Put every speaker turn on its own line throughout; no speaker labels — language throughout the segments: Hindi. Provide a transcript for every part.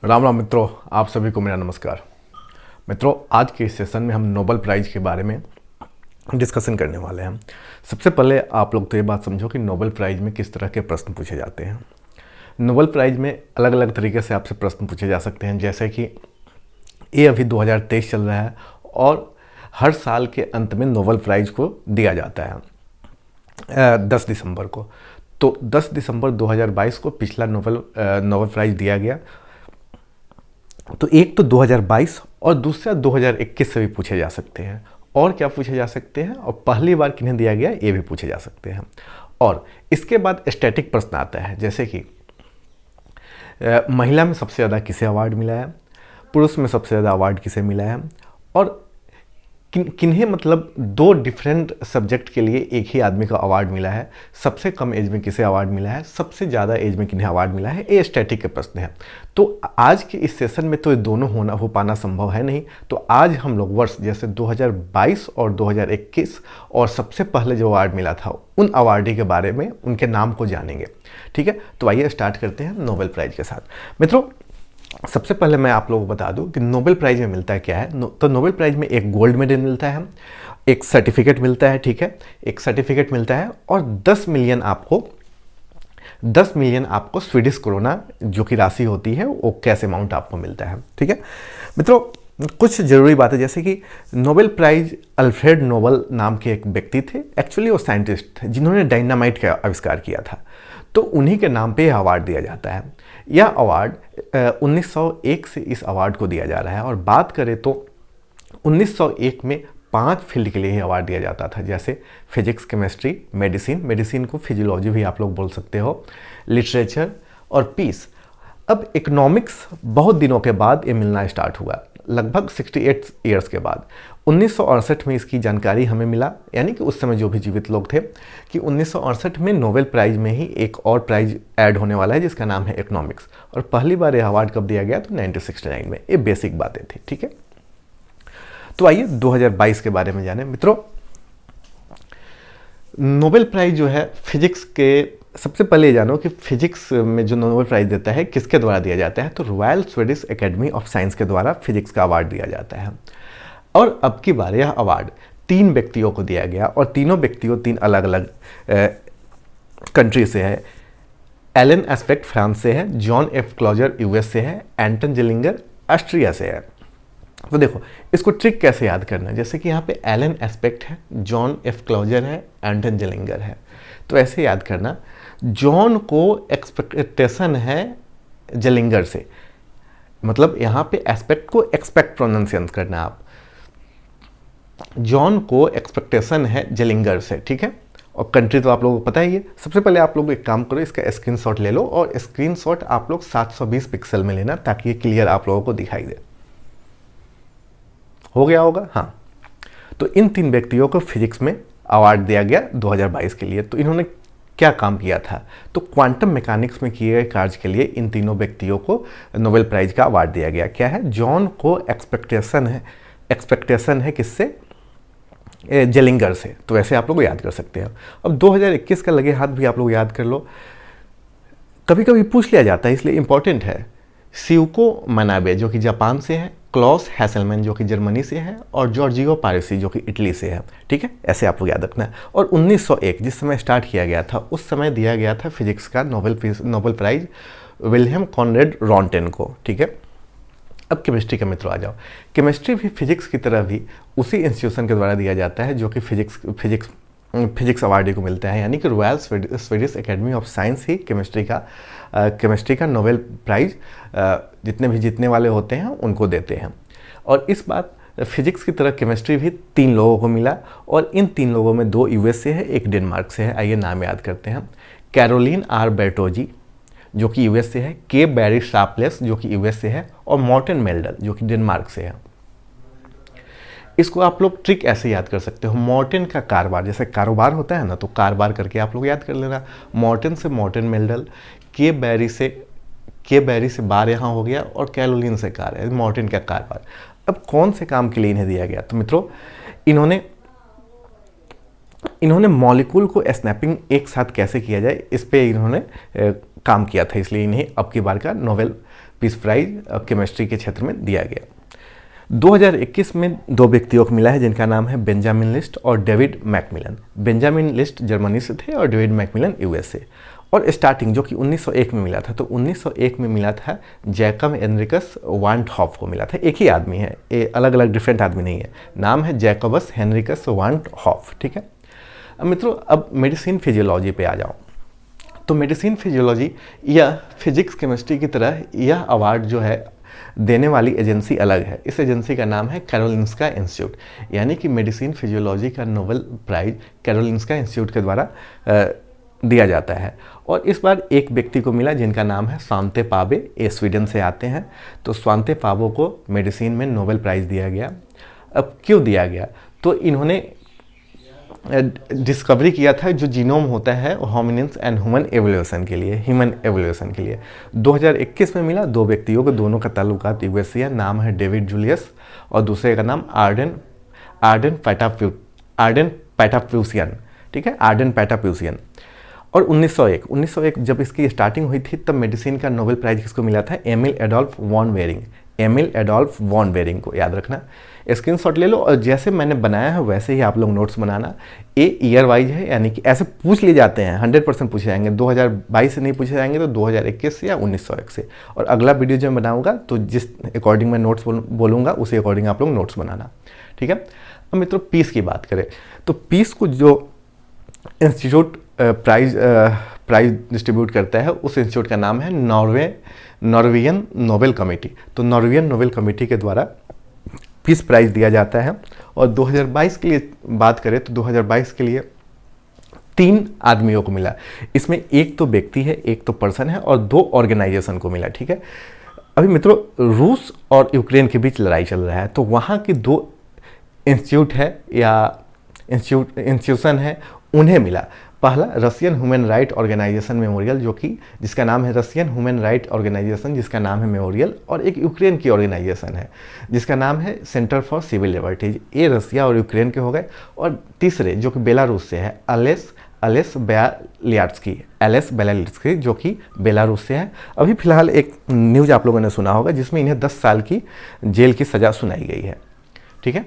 राम राम मित्रों, आप सभी को मेरा नमस्कार। मित्रों, आज के इस सेशन में हम नोबेल प्राइज़ के बारे में डिस्कशन करने वाले हैं। सबसे पहले आप लोग तो ये बात समझो कि नोबेल प्राइज़ में किस तरह के प्रश्न पूछे जाते हैं। नोबेल प्राइज़ में अलग अलग तरीके से आपसे प्रश्न पूछे जा सकते हैं, जैसे कि ये अभी 2023 चल रहा है और हर साल के अंत में नोबेल प्राइज़ को दिया जाता है 10 दिसंबर को। तो 10 दिसंबर 2022 को पिछला नोबेल प्राइज़ दिया गया। तो एक तो 2022 और दूसरा 2021 से भी पूछे जा सकते हैं। और क्या पूछे जा सकते हैं और पहली बार किन्हें दिया गया ये भी पूछे जा सकते हैं। और इसके बाद स्टैटिक प्रश्न आता है, जैसे कि महिला में सबसे ज़्यादा किसे अवार्ड मिला है, पुरुष में सबसे ज़्यादा अवार्ड किसे मिला है, और किन्हें मतलब दो डिफरेंट सब्जेक्ट के लिए एक ही आदमी का अवार्ड मिला है, सबसे कम एज में किसे अवार्ड मिला है, सबसे ज़्यादा एज में किन्हें अवार्ड मिला है। ये स्टैटिक के प्रश्न हैं। तो आज के इस सेशन में तो ये दोनों हो पाना संभव है नहीं। तो आज हम लोग वर्ष जैसे 2022 और 2021 और सबसे पहले जो अवार्ड मिला था उन अवार्डी के बारे में, उनके नाम को जानेंगे। ठीक है, तो आइए स्टार्ट करते हैं नोबेल प्राइज़ के साथ। मित्रों, सबसे पहले मैं आप लोगों को बता दूं कि नोबेल प्राइज़ में मिलता है क्या है। तो नोबेल प्राइज़ में एक गोल्ड मेडल मिलता है, एक सर्टिफिकेट मिलता है, ठीक है, एक सर्टिफिकेट मिलता है, और 10 मिलियन आपको स्वीडिश कोरोना जो कि राशि होती है वो कैश अमाउंट आपको मिलता है। ठीक है मित्रों, कुछ ज़रूरी बातें, जैसे कि नोबेल प्राइज़ अल्फ्रेड नोबेल नाम के एक व्यक्ति थे। एक्चुअली वो साइंटिस्ट थे जिन्होंने डायनामाइट का आविष्कार किया था। तो उन्हीं के नाम पे यह अवार्ड दिया जाता है। यह अवार्ड 1901 से इस अवार्ड को दिया जा रहा है। और बात करें तो 1901 में 5 फील्ड के लिए ही अवार्ड दिया जाता था, जैसे फिजिक्स, केमिस्ट्री, मेडिसिन को फिजियोलॉजी भी आप लोग बोल सकते हो, लिटरेचर और पीस। अब इकोनॉमिक्स बहुत दिनों के बाद ये मिलना स्टार्ट हुआ, लगभग 68 ईयर्स के बाद। 1968 में इसकी जानकारी हमें मिला, यानी कि उस समय जो भी जीवित लोग थे, कि 1968 में नोबेल प्राइज़ में ही एक और प्राइज़ ऐड होने वाला है जिसका नाम है इकोनॉमिक्स। और पहली बार यह अवार्ड कब दिया गया, तो 1969 में। ये बेसिक बातें थी। ठीक है, तो आइए 2022 के बारे में जानें। मित्रों, नोबेल प्राइज़ जो है फिजिक्स के, सबसे पहले ये जानो कि फिजिक्स में जो नोबेल प्राइज़ देता है किसके द्वारा दिया जाता है, तो royal Swedish academy of science के द्वारा फिजिक्स का अवार्ड दिया जाता है। और अब की बार यह अवार्ड 3 व्यक्तियों को दिया गया, और तीनों व्यक्तियों 3 अलग अलग कंट्री से है। एलन एस्पेक्ट फ्रांस से है, जॉन एफ क्लॉजर यूएस से है, एंटन जेलिंगर ऑस्ट्रिया से है। तो देखो, इसको ट्रिक कैसे याद करना है, जैसे कि यहाँ पे एलन एस्पेक्ट है, जॉन एफ क्लॉजर है, एंटन जेलिंगर है। तो ऐसे याद करना, जॉन को एक्सपेक्टेशन है जेलिंगर से, मतलब यहाँ पे एस्पेक्ट को एक्सपेक्ट प्रोनाउंसिएशन करना है आप। जॉन को एक्सपेक्टेशन है जेलिंगर से, ठीक है। और कंट्री तो आप लोगों को पता ही है। सबसे पहले आप लोग एक काम करो, इसका स्क्रीनशॉट ले लो, और स्क्रीनशॉट आप लोग 720 पिक्सल में लेना, ताकि ये क्लियर आप लोगों को दिखाई दे। हो गया होगा, हाँ। तो इन 3 व्यक्तियों को फिजिक्स में अवार्ड दिया गया 2022 के लिए। तो इन्होंने क्या काम किया था, तो क्वांटम मैकेनिक्स में किए गए कार्य के लिए इन तीनों व्यक्तियों को नोबेल प्राइज़ का अवार्ड दिया गया। क्या है, जॉन को एक्सपेक्टेशन है किससे, जेलिंगर से। तो वैसे आप लोग याद कर सकते हैं। अब 2021 का लगे हाथ भी आप लोग याद कर लो, कभी कभी पूछ लिया जाता है इसलिए इंपॉर्टेंट है। शिवको मनाबे जो कि जापान से है, क्लॉस हैसलमैन जो कि जर्मनी से है, और जॉर्जियो पारेसी जो कि इटली से है। ठीक है, ऐसे आप लोग याद रखना है। और 1901 जिस समय स्टार्ट किया गया था, उस समय दिया गया था फिजिक्स का नोबेल प्राइज़ विल्हेम कॉनरेड रॉन्टेन को। ठीक है, अब केमिस्ट्री के मित्रों आ जाओ। केमिस्ट्री भी फिजिक्स की तरह भी उसी इंस्टीट्यूशन के द्वारा दिया जाता है जो कि फिजिक्स अवार्डी को मिलता है, यानी कि royal Swedish academy of science he chemistry का नोबेल प्राइज़ जितने भी जीतने वाले होते हैं उनको देते हैं। और इस बात फिजिक्स की तरह केमिस्ट्री भी 3 लोगों को मिला, और इन 3 लोगों में 2 यूएस से है, एक डेनमार्क से है। आइए नाम याद करते हैं। कैरोलिन आर बेर्टोजी जो कि यूएस से है, के बैरी शार्पलेस जो कि यूएस से है, और मॉर्टन मेल्डल जो कि डेनमार्क से है। इसको आप लोग ट्रिक ऐसे याद कर सकते हो, मॉर्टन का कारोबार, जैसे कारोबार होता है ना, तो कारोबार करके आप लोग याद कर लेना। मॉर्टन से मॉर्टन मेल्डल, के बैरी से बार यहाँ हो गया, और कैरोलिन से कार है, मॉर्टन का कारोबार। अब कौन से काम के लिए इन्हें दिया गया, तो मित्रों इन्होंने इन्होंने मॉलिक्यूल को स्नैपिंग एक साथ कैसे किया जाए इस पे इन्होंने काम किया था, इसलिए इन्हें अब की बार का नोबेल पीस प्राइज केमिस्ट्री के क्षेत्र में दिया गया। 2021 में दो व्यक्तियों को मिला है जिनका नाम है बेंजामिन लिस्ट और David Macmillan. Benjamin list Germany से थे और डेविड मैकमिलन यूएस से। और स्टार्टिंग जो कि 1901 में मिला था, तो 1901 में मिला था जैकब हेनरिकस वांट हॉफ को मिला था। एक ही आदमी है, ये अलग अलग डिफरेंट आदमी नहीं है, नाम है जैकबस हेनरिकस वांट हॉफ, ठीक है। अब मित्रों, अब मेडिसिन फिजियोलॉजी पे आ जाओ। तो मेडिसिन फिजियोलॉजी या फिजिक्स केमिस्ट्री की तरह यह अवार्ड जो है देने वाली एजेंसी अलग है। इस एजेंसी का नाम है कैरोलिंस्का इंस्टीट्यूट, यानी कि मेडिसिन फिजियोलॉजी का नोबेल प्राइज कैरोलिंस्का इंस्टीट्यूट के द्वारा दिया जाता है। और इस बार एक व्यक्ति को मिला जिनका नाम है स्वांते पावे, ये स्वीडन से आते हैं। तो स्वांते पावो को मेडिसिन में नोबेल प्राइज़ दिया गया। अब क्यों दिया गया? तो इन्होंने डिस्कवरी किया था जो जीनोम होता है होमिनिन्स एंड ह्यूमन एवोल्यूशन के लिए 2021 में मिला। दो व्यक्तियों को, दोनों का ताल्लुकात यूएस से है। नाम है डेविड जूलियस और दूसरे का नाम आर्डेन पैटाप्यूसियन, ठीक है, आर्डेन पैटाप्यूसियन। और 1901 जब इसकी स्टार्टिंग हुई थी तब मेडिसिन का नोबेल प्राइज किसको मिला था? एमिल एडोल्फ वॉन वेरिंग को याद रखना, स्क्रीनशॉट ले लो। और जैसे मैंने बनाया है वैसे ही आप लोग नोट्स बनाना। ये ईयर वाइज है, यानी कि ऐसे पूछ लिए जाते हैं, 100% पूछे जाएंगे। 2022 से नहीं पूछे जाएंगे तो 2021 से या 1901 से। और अगला वीडियो जो मैं बनाऊंगा तो जिस अकॉर्डिंग मैं नोट्स बोलूँगा उसी अकॉर्डिंग आप लोग नोट्स बनाना, ठीक है। अब मित्रों, पीस की बात करें तो पीस को जो इंस्टीट्यूट प्राइज डिस्ट्रीब्यूट करता है उस इंस्टीट्यूट का नाम है नॉर्वेजियन नोबेल कमेटी। तो नॉर्वेजियन नोबेल कमेटी के द्वारा पीस प्राइज दिया जाता है। और 2022 के लिए बात करें तो 2022 के लिए 3 आदमियों को मिला। इसमें एक तो व्यक्ति है, एक तो पर्सन है और 2 ऑर्गेनाइजेशन को मिला, ठीक है। अभी मित्रों, रूस और यूक्रेन के बीच लड़ाई चल रहा है, तो वहाँ की 2 इंस्टीट्यूट है या इंस्टीट्यूशन है, उन्हें मिला। पहला Russian human right organization Memorial, जो कि जिसका नाम है रशियन ह्यूमन राइट ऑर्गेनाइजेशन, जिसका नाम है मेमोरियल। और एक यूक्रेन की ऑर्गेनाइजेशन है जिसका नाम है सेंटर फॉर सिविल लिबर्टीज। ये रसिया और यूक्रेन के हो गए। और तीसरे जो कि बेलारूस से है, एलेस बेलालिट्स्की, जो कि बेलारूस से है। अभी फिलहाल एक न्यूज़ आप लोगों ने सुना होगा जिसमें इन्हें 10 साल की जेल की सज़ा सुनाई गई है, ठीक है।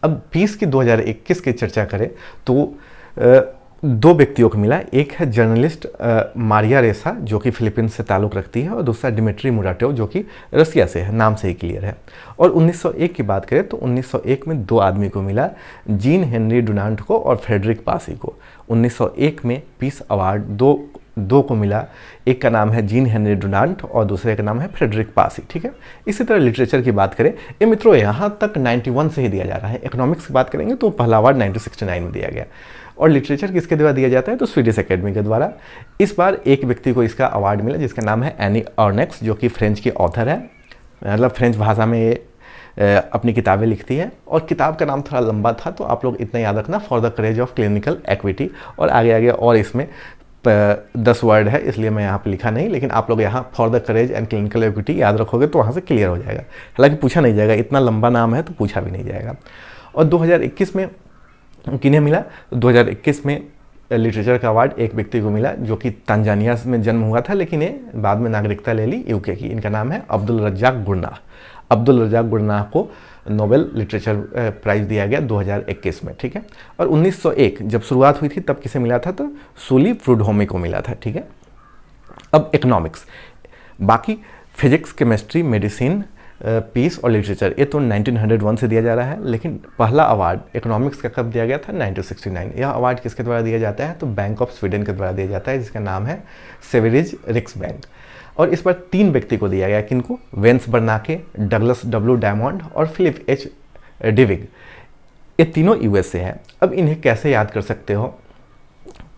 अब पीस की 2021 की चर्चा करें तो 2 व्यक्तियों को मिला। एक है जर्नलिस्ट मारिया रेसा, जो कि फिलीपींस से ताल्लुक़ रखती है, और दूसरा डिमिट्री मुराटोव, जो कि रसिया से है, नाम से ही क्लियर है। और 1901 की बात करें तो 1901 में 2 आदमी को मिला, जीन हेनरी डुनांट को और फ्रेडरिक पासी को। 1901 में पीस अवार्ड दो को मिला। एक का नाम है जीन हेनरी डुनांट और दूसरे का नाम है फ्रेडरिक पासी, ठीक है। इसी तरह लिटरेचर की बात करें, ये मित्रों यहाँ तक 91 से ही दिया जा रहा है। इकोनॉमिक्स की बात करेंगे तो पहला अवार्ड 1969 में दिया गया। और लिटरेचर किसके द्वारा दिया जाता है? तो स्वीडिश एकेडमी के द्वारा। इस बार एक व्यक्ति को इसका अवार्ड मिला जिसका नाम है एनी अर्नेक्स, जो कि फ्रेंच की ऑथर है, मतलब फ्रेंच भाषा में ये अपनी किताबें लिखती है। और किताब का नाम थोड़ा लंबा था तो आप लोग इतना याद रखना, for the courage of clinical equity. और आगे और इसमें 10 वर्ड है, इसलिए मैं यहाँ पे लिखा नहीं, लेकिन आप लोग यहाँ for the courage and clinical equity याद रखोगे तो वहाँ से क्लियर हो जाएगा। हालांकि पूछा नहीं जाएगा, इतना लंबा नाम है तो पूछा भी नहीं जाएगा। और 2021 में किन्हें मिला? 2021 में लिटरेचर का अवार्ड एक व्यक्ति को मिला जो कि तंजानिया में जन्म हुआ था, लेकिन ये बाद में नागरिकता ले ली यूके की। इनका नाम है अब्दुल रज्जाक गुरनाह को नोबेल लिटरेचर प्राइज़ दिया गया 2021 में, ठीक है। और 1901 जब शुरुआत हुई थी तब किसे मिला था? तो सूली प्रूडहोमे को मिला था, ठीक है। अब इकोनॉमिक्स, बाकी फिजिक्स, केमिस्ट्री, मेडिसिन, पीस और लिटरेचर, ये तो 1901 से दिया जा रहा है। लेकिन पहला अवार्ड इकोनॉमिक्स का कब दिया गया था? 1969। यह अवार्ड किसके द्वारा दिया जाता है? तो बैंक ऑफ स्वीडन के द्वारा दिया जाता है, जिसका नाम है सेवेरिज रिक्सबैंक। और इस बार 3 व्यक्ति को दिया गया, किनको? वेंस बर्नाके, डगलस डब्ल्यू डायमंड और फिलिप एच डिविग। ये तीनों यूएस से हैं। अब इन्हें कैसे याद कर सकते हो?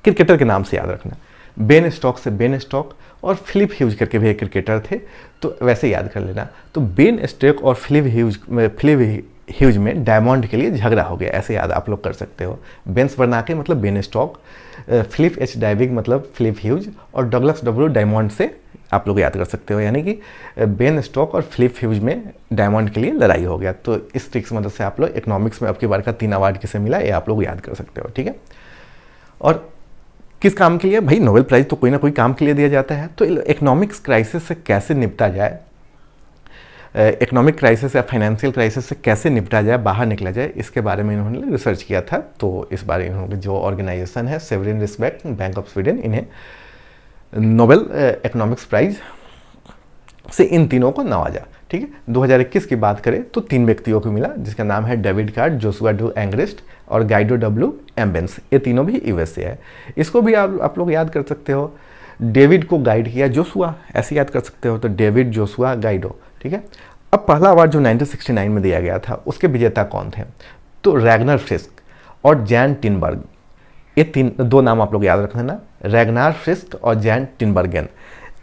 क्रिकेटर के नाम से याद रखना। बेन स्टॉक से बेन स्टॉक और फिलिप ह्यूज करके भी एक क्रिकेटर थे, तो वैसे याद कर लेना। तो बेन स्टॉक और फिलिप ह्यूज में डायमंड के लिए झगड़ा हो गया, ऐसे याद आप लोग कर सकते हो। बेंस बर्नाके मतलब बेन स्टॉक, फिलिप एच डाइविग मतलब फिलिप ह्यूज और डगलस डब्ल्यू डायमंड से आप लोग याद कर सकते हो, यानी कि बेन स्टोक और फिलिप ह्यूज में डायमंड के लिए लड़ाई हो गया। तो इस ट्रिक की मदद से आप लोग इकोनॉमिक्स में अब की बार का 3 अवार्ड किसे मिला ये आप लोग याद कर सकते हो, ठीक है। और किस काम के लिए भाई, नोबेल प्राइज़ तो कोई ना कोई काम के लिए दिया जाता है। तो इकोनॉमिक्स क्राइसिस से कैसे निपटा जाए, इकोनॉमिक क्राइसिस या फाइनेंशियल क्राइसिस से कैसे निपटा जाए, बाहर निकला जाए, इसके बारे में इन्होंने रिसर्च किया था। तो इस बारे इन्होंने जो ऑर्गेनाइजेशन है Sveriges Riksbank of Sweden, इन्हें नोबेल इकोनॉमिक्स प्राइज से इन तीनों को नवाजा, ठीक है। 2021 की बात करें तो 3 व्यक्तियों को मिला, जिसका नाम है डेविड कार्ड, जोशुआ डू एंग्रेस्ट और गाइडो डब्ल्यू एम्बेंस। ये तीनों भी यूएस से है। इसको भी आप लोग याद कर सकते हो। डेविड को गाइड किया जोशुआ, ऐसे याद कर सकते हो। तो डेविड, जोशुआ, गाइडो, ठीक है। अब पहला अवार्ड जो 1969 में दिया गया था उसके विजेता कौन थे? तो रैगनर फ्रिस्क और जैन टिनबर्ग। ये दो नाम आप लोग याद रख लेना, रैगनार फ्रिस्क और जैन टिनबर्गेन।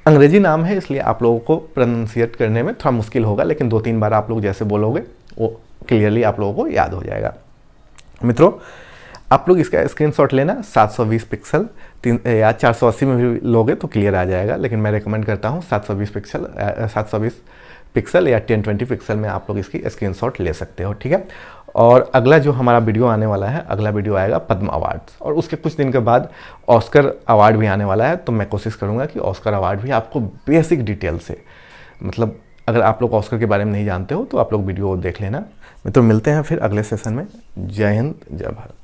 अंग्रेजी नाम है इसलिए आप लोगों को प्रोनाउंसिएट करने में थोड़ा मुश्किल होगा, लेकिन 2-3 बार आप लोग जैसे बोलोगे वो क्लियरली आप लोगों को याद हो जाएगा। मित्रों, आप लोग इसका स्क्रीनशॉट लेना, 720 पिक्सल या 480 में भी लोगे तो क्लियर आ जाएगा, लेकिन मैं रिकमेंड करता हूँ 720 पिक्सल या 1020 पिक्सल में आप लोग इसकी स्क्रीनशॉट ले सकते हो, ठीक है। और अगला जो हमारा वीडियो आने वाला है, अगला वीडियो आएगा पद्म अवार्ड्स, और उसके कुछ दिन के बाद ऑस्कर अवार्ड भी आने वाला है। तो मैं कोशिश करूँगा कि ऑस्कर अवार्ड भी आपको बेसिक डिटेल से, मतलब अगर आप लोग ऑस्कर के बारे में नहीं जानते हो तो आप लोग वीडियो देख लेना। मित्रों, मिलते हैं फिर अगले सेशन में। जय हिंद, जय भारत।